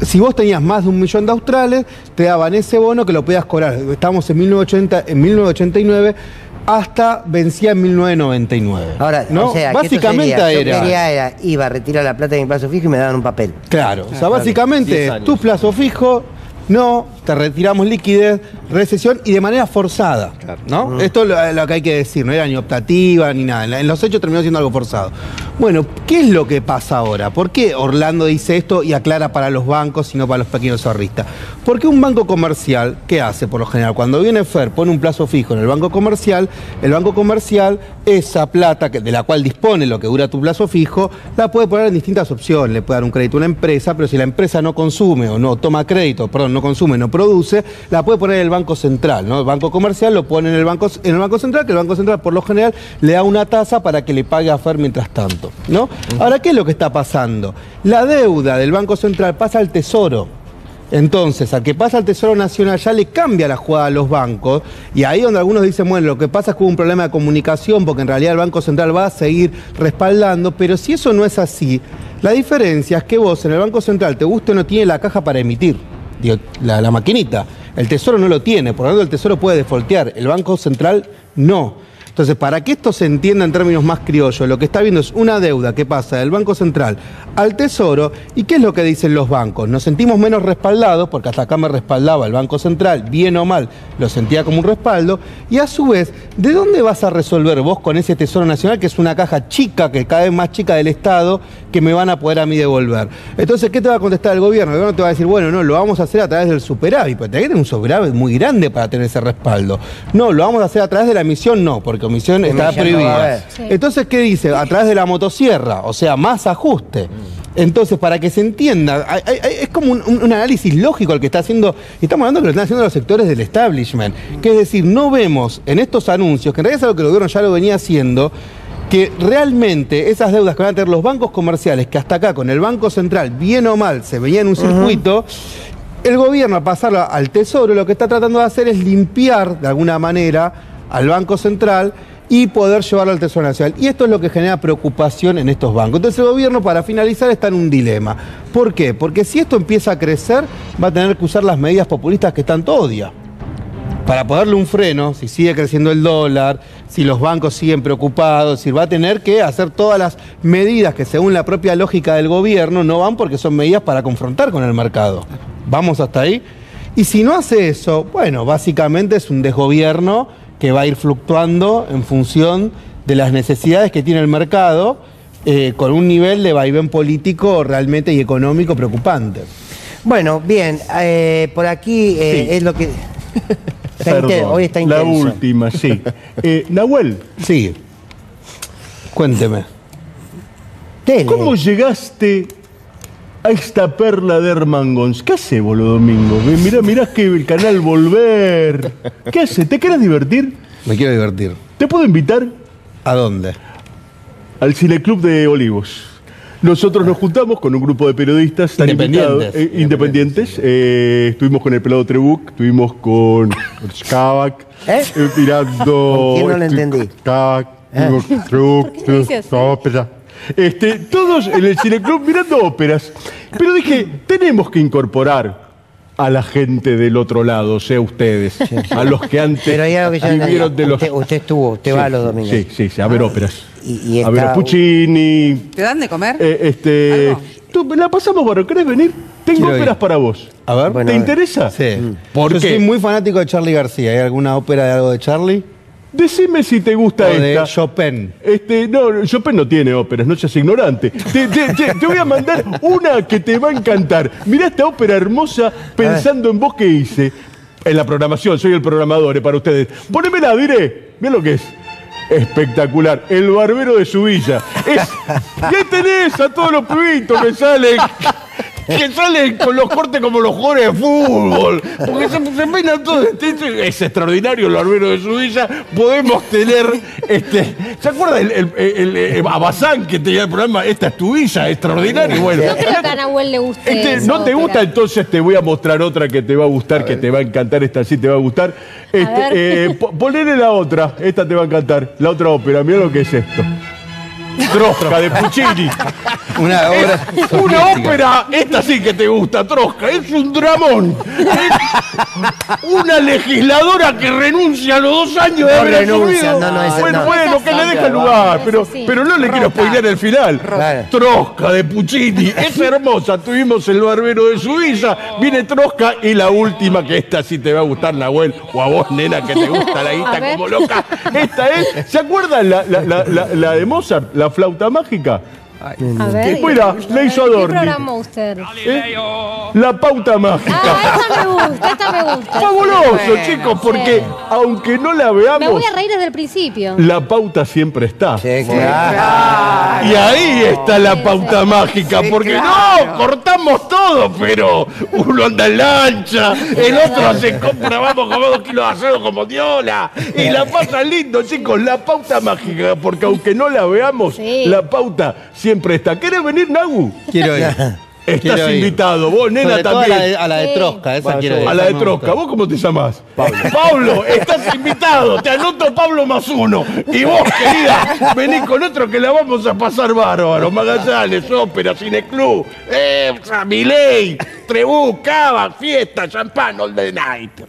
Speaker 3: Si vos tenías más de 1 millón de australes, te daban ese bono que lo podías cobrar. Estamos en 1989, hasta vencía en 1999.
Speaker 1: Ahora,
Speaker 3: ¿no?
Speaker 1: o sea,
Speaker 3: básicamente
Speaker 1: iba a retirar la plata de mi plazo fijo y me daban un papel.
Speaker 3: Claro, o sea, básicamente tu plazo fijo, no, te retiramos liquidez, recesión y de manera forzada, ¿no? Esto es lo que hay que decir, no era ni optativa ni nada. En los hechos terminó siendo algo forzado. Bueno, ¿qué es lo que pasa ahora? ¿Por qué Orlando dice esto y aclara para los bancos y no para los pequeños ahorristas? Porque un banco comercial, ¿qué hace por lo general? Cuando viene FER, pone un plazo fijo en el banco comercial, esa plata de la cual dispone lo que dura tu plazo fijo, la puede poner en distintas opciones. Le puede dar un crédito a una empresa, pero si la empresa no consume o no toma crédito, no consume, no produce, la puede poner en el Banco Central, ¿no? El Banco Comercial lo pone en el Banco Central, que el Banco Central por lo general le da una tasa para que le pague a FER mientras tanto, ¿no? Ahora, ¿qué es lo que está pasando? La deuda del Banco Central pasa al Tesoro. Entonces, al que pasa al Tesoro Nacional ya le cambia la jugada a los bancos, y ahí donde algunos dicen, bueno, lo que pasa es que hubo un problema de comunicación porque en realidad el Banco Central va a seguir respaldando, pero si eso no es así, la diferencia es que vos en el Banco Central, te guste o no, tiene la caja para emitir. Digo, la maquinita. El Tesoro no lo tiene, por lo tanto el Tesoro puede defaultear, el Banco Central no. Entonces, para que esto se entienda en términos más criollos, lo que está viendo es una deuda que pasa del Banco Central al Tesoro. ¿Y qué es lo que dicen los bancos? Nos sentimos menos respaldados, porque hasta acá me respaldaba el Banco Central, bien o mal, lo sentía como un respaldo. Y a su vez, ¿de dónde vas a resolver vos con ese Tesoro Nacional, que es una caja chica, que cada vez más chica del Estado, que me van a poder a mí devolver? Entonces, ¿qué te va a contestar el gobierno? El gobierno te va a decir, bueno, no, lo vamos a hacer a través del superávit, pero tenés que tener un superávit muy grande para tener ese respaldo. No, lo vamos a hacer a través de la emisión, no, porque omisión está prohibida. Entonces, ¿qué dice? A través de la motosierra, o sea, más ajuste. Entonces, para que se entienda, es como un análisis lógico el que está haciendo, y estamos hablando que lo están haciendo los sectores del establishment, que es decir, no vemos en estos anuncios, que en realidad es algo que el gobierno ya lo venía haciendo, que realmente esas deudas que van a tener los bancos comerciales, que hasta acá con el Banco Central, bien o mal, se veía en un circuito, el gobierno, a pasarlo al Tesoro, lo que está tratando de hacer es limpiar de alguna manera al Banco Central y poder llevarlo al Tesoro Nacional. Y esto es lo que genera preocupación en estos bancos. Entonces el gobierno, para finalizar, está en un dilema. ¿Por qué? Porque si esto empieza a crecer, va a tener que usar las medidas populistas que tanto odia. Para ponerle un freno, si sigue creciendo el dólar, si los bancos siguen preocupados, si va a tener que hacer todas las medidas que según la propia lógica del gobierno no van, porque son medidas para confrontar con el mercado. ¿Vamos hasta ahí? Y si no hace eso, bueno, básicamente es un desgobierno que va a ir fluctuando en función de las necesidades que tiene el mercado, con un nivel de vaivén político realmente y económico preocupante.
Speaker 1: Bueno, bien, por aquí es lo que... hoy está intenso.
Speaker 6: La última, sí. Nahuel.
Speaker 3: Sí. Cuénteme.
Speaker 6: ¿Cómo llegaste a esta perla de Arman González? ¿Qué hace, boludo, Domingo? Mirá que el canal Volver. ¿Qué hace? ¿Te querés divertir?
Speaker 3: Me quiero divertir.
Speaker 6: ¿Te puedo invitar?
Speaker 3: ¿A dónde?
Speaker 6: Al Cineclub de Olivos. Nosotros nos juntamos con un grupo de periodistas independientes. Estuvimos con el Pelado Trebuch, estuvimos con Skavak, mirando...
Speaker 1: ¿Quién no lo entendí?
Speaker 6: Skavak, ópera. Todos en el Cineclub mirando óperas. Pero dije, tenemos que incorporar a la gente del otro lado, o sea, ustedes, a los que antes
Speaker 1: Pero hay algo que yo
Speaker 6: vivieron de los...
Speaker 1: Usted va a los domingos.
Speaker 6: Sí, a ver óperas.
Speaker 1: Y
Speaker 6: a ver a Puccini.
Speaker 4: ¿Te dan de comer?
Speaker 6: La pasamos, Barro, ¿querés venir? Tengo óperas para vos.
Speaker 3: A ver.
Speaker 6: ¿Te interesa?
Speaker 3: Sí.
Speaker 6: ¿Por
Speaker 3: Yo
Speaker 6: qué?
Speaker 3: soy muy fanático de Charly García. ¿Hay alguna ópera de algo de Charly?
Speaker 6: Decime si te gusta esta.
Speaker 3: De Chopin.
Speaker 6: No, Chopin no tiene óperas, no seas ignorante. Te voy a mandar una que te va a encantar. Mirá esta ópera hermosa, Pensando en vos que hice. En la programación, soy el programador para ustedes. Ponémela, diré. Mirá lo que es. Espectacular. El barbero de su villa. Y ahí tenés a todos los pibitos que salen con los cortes como los jugadores de fútbol. Porque se peinan todos. Es extraordinario el barbero de su villa. Podemos tener. ¿Se acuerda el Abazán que tenía el programa? Esta es tu villa, extraordinario. Bueno,
Speaker 7: No creo que a Nahuel le guste.
Speaker 6: ¿No te gusta? Entonces te voy a mostrar otra que te va a gustar, que te va a encantar. Esta sí te va a gustar. Ponele la otra. Esta te va a encantar. La otra ópera. Mira lo que es esto. Trosca de Puccini.
Speaker 3: Una obra.
Speaker 6: Una ópera, esta sí que te gusta, Trosca. Es un dramón. Es una legisladora que renuncia a los 2 años de haber asumido. Bueno, que le deja lugar. Pero no le quiero spoilear el final. Trosca de Puccini. Es hermosa. Tuvimos el barbero de su villa. Viene Trosca y la última, que esta sí te va a gustar, Nahuel. O a vos, nena, que te gusta la guita como loca. Esta es. ¿Se acuerdan la de Mozart? La flauta mágica.
Speaker 7: A ver.
Speaker 6: Mira, la hizo Adorni.
Speaker 7: ¿Qué programó usted?
Speaker 6: La pauta mágica.
Speaker 7: Esta me gusta.
Speaker 6: Fabuloso, chicos, porque aunque no la veamos,
Speaker 7: me voy a reír desde el principio.
Speaker 6: la pauta siempre está.
Speaker 1: Sí, claro.
Speaker 6: Y ahí está la pauta mágica, porque no, cortamos todo, pero uno anda en lancha, el otro se compra, vamos, como 2 kilos de asado como Diola, y la pasa lindo, chicos, la pauta mágica, porque aunque no la veamos, la pauta siempre está. ¿Querés venir, Nagu?
Speaker 3: Quiero ir.
Speaker 6: Estás invitado, vos, nena,
Speaker 3: Sobre todo
Speaker 6: también.
Speaker 3: a la de Trosca, esa quiero ir.
Speaker 6: A la de Trosca. ¿Vos cómo te llamás? Pablo. Pablo, estás invitado. Te anoto Pablo +1. Y vos, querida, venís con otro que la vamos a pasar bárbaro. Magallanes, ópera, cineclub, Milei, Trebuch, Cava, fiesta, champán, all the night.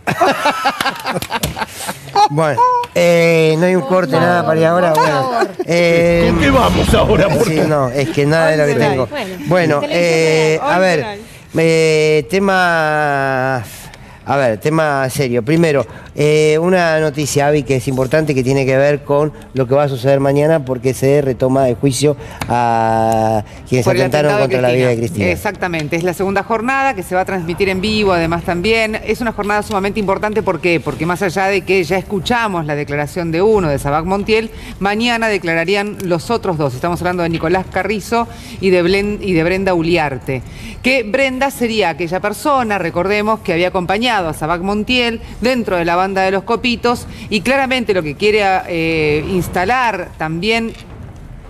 Speaker 1: Bueno, no hay un corte, nada para ir ahora. Bueno,
Speaker 6: ¿con qué vamos ahora?
Speaker 1: Sí, no, es que nada de lo que tengo. Bueno, a ver, tema serio. Primero, una noticia, Avi, que es importante, que tiene que ver con lo que va a suceder mañana, porque se retoma el juicio a quienes atentaron contra la vida de Cristina.
Speaker 4: Exactamente, es la segunda jornada que se va a transmitir en vivo, además también. Es una jornada sumamente importante, ¿por qué? Porque más allá de que ya escuchamos la declaración de uno, de Sabac Montiel, mañana declararían los otros dos. Estamos hablando de Nicolás Carrizo y de Brenda Uliarte. Que Brenda sería aquella persona, recordemos, que había acompañado a Sabac Montiel dentro de la banda de los Copitos, y claramente lo que quiere instalar también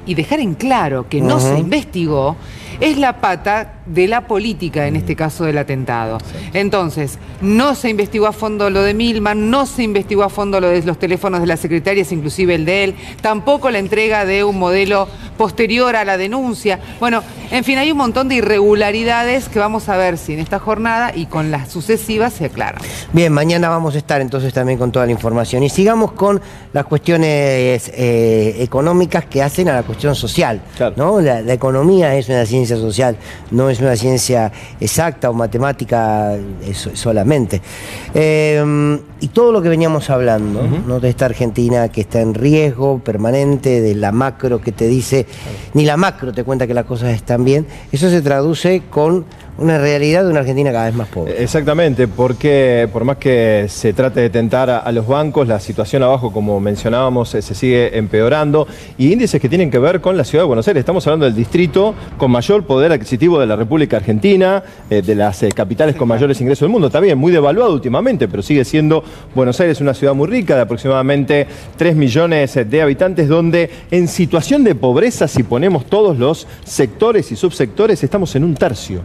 Speaker 4: y dejar en claro que no se investigó es la pata de la política, en este caso del atentado. Entonces, no se investigó a fondo lo de Milman, no se investigó a fondo lo de los teléfonos de las secretarias, inclusive el de él, tampoco la entrega de un modelo posterior a la denuncia. Bueno, en fin, hay un montón de irregularidades que vamos a ver si en esta jornada y con las sucesivas se aclaran.
Speaker 1: Bien, mañana vamos a estar entonces también con toda la información. Y sigamos con las cuestiones económicas que hacen a la cuestión social. Claro. ¿No? La economía es una ciencia social, no es una ciencia exacta o matemática solamente. Y todo lo que veníamos hablando, ¿no? De esta Argentina que está en riesgo permanente, de la macro que te dice, ni la macro te cuenta que las cosas están bien, eso se traduce con una realidad de una Argentina cada vez más pobre.
Speaker 5: Exactamente, porque por más que se trate de tentar a los bancos, la situación abajo, como mencionábamos, se sigue empeorando, y índices que tienen que ver con la ciudad de Buenos Aires. Estamos hablando del distrito con mayor poder adquisitivo de la República Argentina, de las capitales con mayores ingresos del mundo. Está bien, muy devaluado últimamente, pero sigue siendo Buenos Aires una ciudad muy rica, de aproximadamente 3 millones de habitantes, donde en situación de pobreza, si ponemos todos los sectores y subsectores, estamos en un tercio.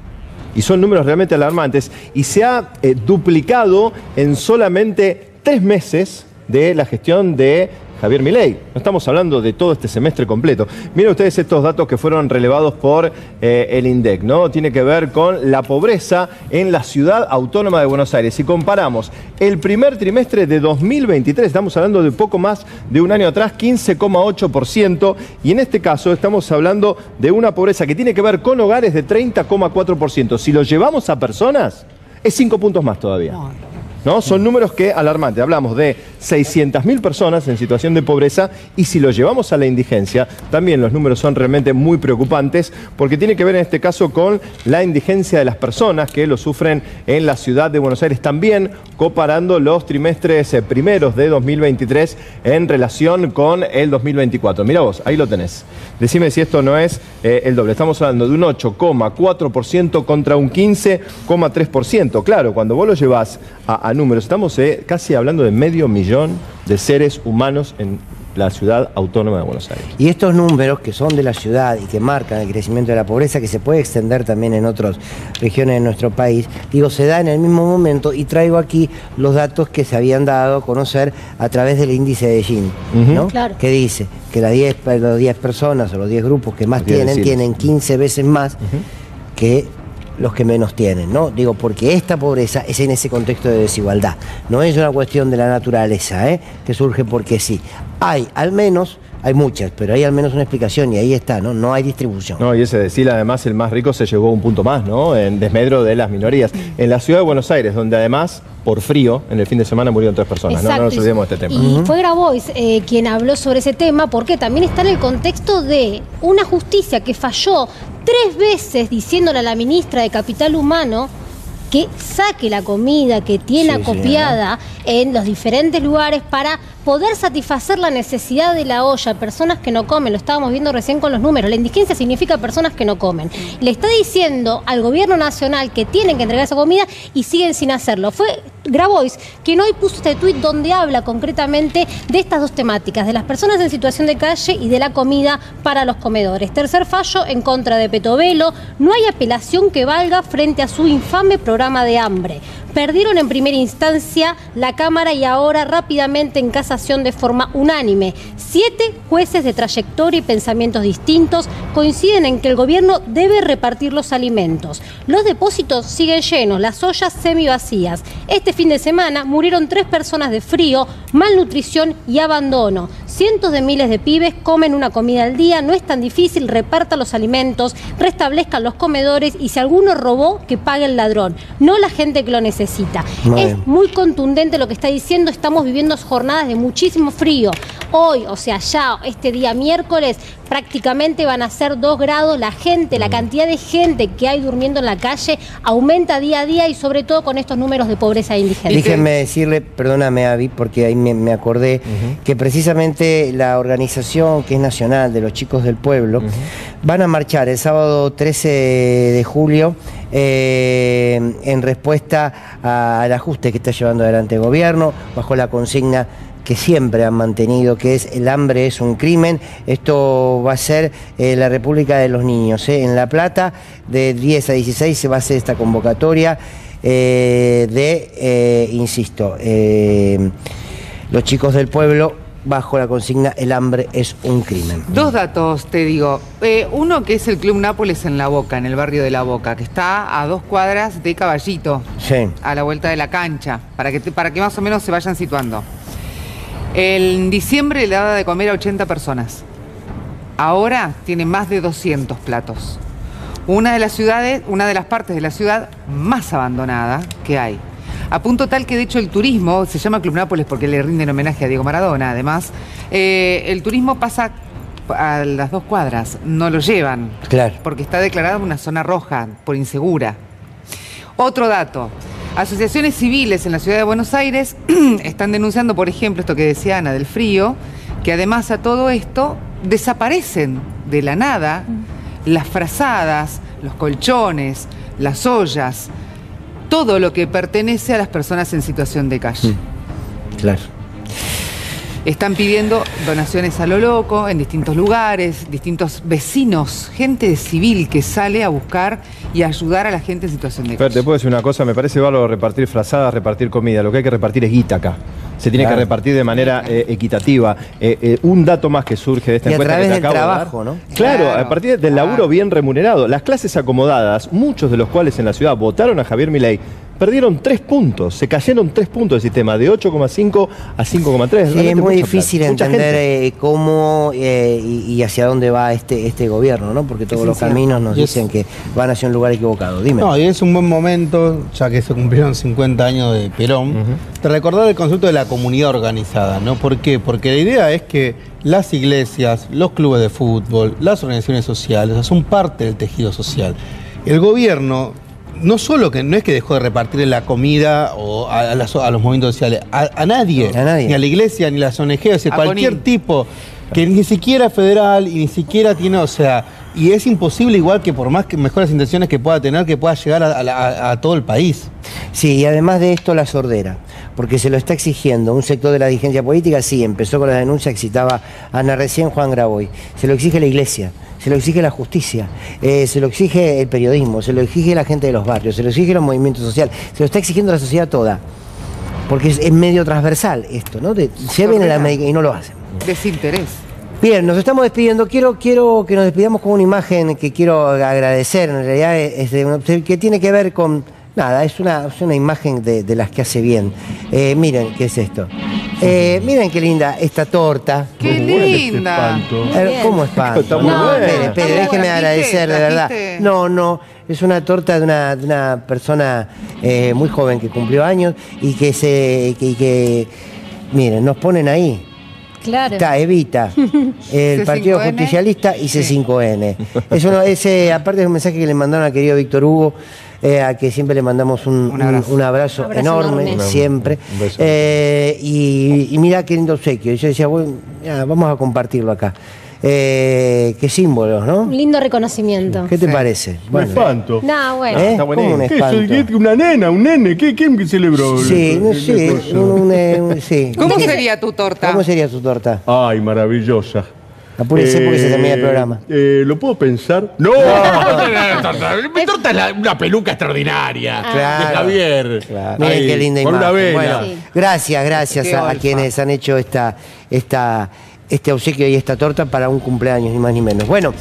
Speaker 5: Y son números realmente alarmantes, y se ha duplicado en solamente 3 meses de la gestión de Javier Milei. No estamos hablando de todo este semestre completo. Miren ustedes estos datos que fueron relevados por el INDEC, ¿no? Tiene que ver con la pobreza en la ciudad autónoma de Buenos Aires. Si comparamos el primer trimestre de 2023, estamos hablando de poco más de un año atrás, 15,8%, y en este caso estamos hablando de una pobreza que tiene que ver con hogares de 30,4%. Si lo llevamos a personas, es 5 puntos más todavía. ¿No? Son números que alarmantes. Hablamos de 600.000 personas en situación de pobreza, y si lo llevamos a la indigencia, también los números son realmente muy preocupantes, porque tiene que ver en este caso con la indigencia de las personas que lo sufren en la ciudad de Buenos Aires, también comparando los trimestres primeros de 2023 en relación con el 2024. Mira vos, ahí lo tenés. Decime si esto no es el doble. Estamos hablando de un 8,4% contra un 15,3%. Claro, cuando vos lo llevás a números, estamos casi hablando de 500.000 de seres humanos en la ciudad autónoma de Buenos Aires.
Speaker 1: Y estos números que son de la ciudad y que marcan el crecimiento de la pobreza, que se puede extender también en otras regiones de nuestro país, digo, se da en el mismo momento, y traigo aquí los datos que se habían dado a conocer a través del índice de Gini, ¿no? Claro. Que dice que las 10 personas o los 10 grupos que más tienen 15 veces más que los que menos tienen, ¿no? Digo, porque esta pobreza es en ese contexto de desigualdad. No es una cuestión de la naturaleza, que surge porque sí. Hay muchas, pero hay al menos una explicación, y ahí está, ¿no? No hay distribución.
Speaker 5: No, y ese decil, además, el más rico se llevó un punto más, ¿no? En desmedro de las minorías. En la ciudad de Buenos Aires, donde además, por frío, en el fin de semana murieron 3 personas. No nos olvidemos de este tema.
Speaker 7: Y fue Grabois quien habló sobre ese tema, porque también está en el contexto de una justicia que falló 3 veces diciéndole a la ministra de Capital Humano que saque la comida que tiene acopiada en los diferentes lugares para poder satisfacer la necesidad de la olla. Personas que no comen, lo estábamos viendo recién con los números. La indigencia significa personas que no comen. Le está diciendo al gobierno nacional que tienen que entregar esa comida y siguen sin hacerlo. Fue Grabois quien hoy puso este tuit donde habla concretamente de estas dos temáticas, de las personas en situación de calle y de la comida para los comedores. Tercer fallo en contra de Petovelo. No hay apelación que valga frente a su infame programa de hambre. Perdieron en primera instancia la Cámara y ahora rápidamente en casación de forma unánime. 7 jueces de trayectoria y pensamientos distintos coinciden en que el gobierno debe repartir los alimentos. Los depósitos siguen llenos, las ollas semivacías. Este fin de semana murieron 3 personas de frío, malnutrición y abandono. Cientos de miles de pibes comen una comida al día. No es tan difícil, repartan los alimentos, restablezcan los comedores, y si alguno robó, que pague el ladrón, no la gente que lo necesita. Es muy contundente lo que está diciendo. Estamos viviendo jornadas de muchísimo frío. Hoy, o sea, ya este día miércoles, prácticamente van a ser 2 grados. La cantidad de gente que hay durmiendo en la calle aumenta día a día, y sobre todo con estos números de pobreza e indigencia.
Speaker 1: Déjenme decirle, perdóname, Avi, porque ahí me acordé que precisamente la organización que es nacional de los chicos del pueblo van a marchar el sábado 13 de julio en respuesta al ajuste que está llevando adelante el gobierno, bajo la consigna que siempre han mantenido, que es el hambre es un crimen. Esto va a ser la República de los Niños. En La Plata, de 10 a 16 se va a hacer esta convocatoria insisto, los chicos del pueblo, bajo la consigna el hambre es un crimen.
Speaker 4: 2 datos te digo. Uno, que es el Club Nápoles en La Boca, en el barrio de La Boca, que está a 2 cuadras de Caballito, a la vuelta de la cancha, para que más o menos se vayan situando. En diciembre le daba de comer a 80 personas. Ahora tiene más de 200 platos. Una de las partes de la ciudad más abandonada que hay. A punto tal que, de hecho, el turismo, se llama Club Nápoles porque le rinden homenaje a Diego Maradona, además, el turismo pasa a las 2 cuadras, no lo llevan. Claro. Porque está declarada una zona roja, por insegura. Otro dato. Asociaciones civiles en la ciudad de Buenos Aires están denunciando, por ejemplo, esto que decía Ana del frío, que además a todo esto desaparecen de la nada las frazadas, los colchones, las ollas, todo lo que pertenece a las personas en situación de calle.
Speaker 1: Claro.
Speaker 4: Están pidiendo donaciones a lo loco en distintos lugares, distintos vecinos, gente civil que sale a buscar y ayudar a la gente en situación de calle.
Speaker 5: Te puedo decir una cosa, me parece bárbaro repartir frazadas, repartir comida. Lo que hay que repartir es guita acá. Se tiene que repartir de manera equitativa. Un dato más que surge de esta encuesta que te acabo de dar.
Speaker 1: Trabajo, ¿no?
Speaker 5: Claro, a partir del laburo bien remunerado. Las clases acomodadas, muchos de los cuales en la ciudad votaron a Javier Milei, perdieron 3 puntos, se cayeron 3 puntos del sistema, de 8,5 a 5,3.
Speaker 1: Sí, es muy difícil entender cómo y hacia dónde va este gobierno, ¿no? Porque todos los caminos nos dicen que van hacia un lugar equivocado. Dime.
Speaker 3: No, y es un buen momento, ya que se cumplieron 50 años de Perón, de recordar el concepto de la comunidad organizada, ¿no? ¿Por qué? Porque la idea es que las iglesias, los clubes de fútbol, las organizaciones sociales, son parte del tejido social. El gobierno no solo que no es que dejó de repartir la comida o a los movimientos sociales, a nadie, ni a la iglesia, ni a las ONG, o sea, cualquier tipo, que ni siquiera federal y ni siquiera tiene, o sea, y es imposible igual que por más que mejores intenciones que pueda tener, que pueda llegar a todo el país.
Speaker 1: Sí, y además de esto la sordera, porque se lo está exigiendo un sector de la dirigencia política, sí, empezó con la denuncia que citaba Ana recién, Juan Graboy, se lo exige la iglesia, se lo exige la justicia, se lo exige el periodismo, se lo exige la gente de los barrios, se lo exige los movimientos sociales, se lo está exigiendo la sociedad toda, porque es medio transversal esto, ¿no? Lleven a la América y no lo hacen.
Speaker 4: Desinterés.
Speaker 1: Bien, nos estamos despidiendo. Quiero que nos despidamos con una imagen que quiero agradecer, en realidad que tiene que ver con... Nada, es una imagen de las que hace bien. Miren, ¿qué es esto? Miren qué linda esta torta.
Speaker 4: ¡Qué linda!
Speaker 1: ¿Cómo espanto? No, espere, déjeme agradecer, de verdad. No, es una torta de una persona muy joven que cumplió años y que miren, nos ponen ahí.
Speaker 7: Claro.
Speaker 1: Está Evita, el Partido Justicialista y C5N. Aparte es un mensaje que le mandaron al querido Víctor Hugo, a que siempre le mandamos un abrazo enorme, siempre. Y mira qué lindo obsequio. Yo decía, bueno, vamos a compartirlo acá. Qué símbolos, ¿no?
Speaker 7: Un lindo reconocimiento.
Speaker 1: ¿Qué te parece?
Speaker 6: Un espanto.
Speaker 7: No, bueno.
Speaker 1: Está ¿Cómo un espanto?
Speaker 6: ¿Qué, una nena, un nene? ¿Quién celebró?
Speaker 1: Sí, sí.
Speaker 4: ¿Cómo sería tu torta?
Speaker 1: ¿Cómo sería tu torta?
Speaker 6: Ay, maravillosa.
Speaker 1: Apúrese porque se termina el programa.
Speaker 6: ¿Lo puedo pensar? ¡No! Mi torta es una peluca extraordinaria.
Speaker 1: Claro,
Speaker 6: de Javier.
Speaker 1: Claro. Miren qué linda imagen.
Speaker 6: Una vela.
Speaker 1: Bueno, gracias a quienes han hecho este obsequio y esta torta para un cumpleaños, ni más ni menos. Bueno,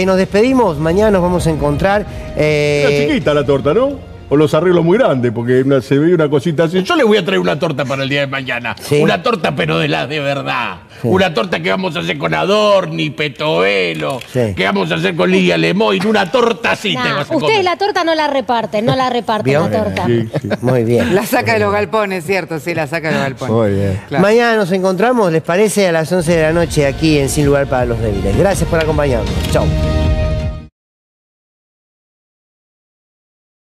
Speaker 1: nos despedimos. Mañana nos vamos a encontrar.
Speaker 6: Era chiquita la torta, ¿no? O los arreglos muy grandes, porque se ve una cosita así. Yo le voy a traer una torta para el día de mañana. ¿Sí? Una torta, pero de las de verdad. Sí. Una torta que vamos a hacer con Adorni, Petovelo, que vamos a hacer con Lidia Lemoyne. Una torta así te vas a comer.
Speaker 7: Ustedes la torta no la reparten la torta.
Speaker 1: Sí. Muy bien.
Speaker 4: La saca de los galpones, ¿cierto? Sí, la saca de los galpones.
Speaker 1: Muy bien. Claro. Mañana nos encontramos, ¿les parece? A las 11 de la noche aquí en Sin Lugar para los Débiles. Gracias por acompañarnos. Chau.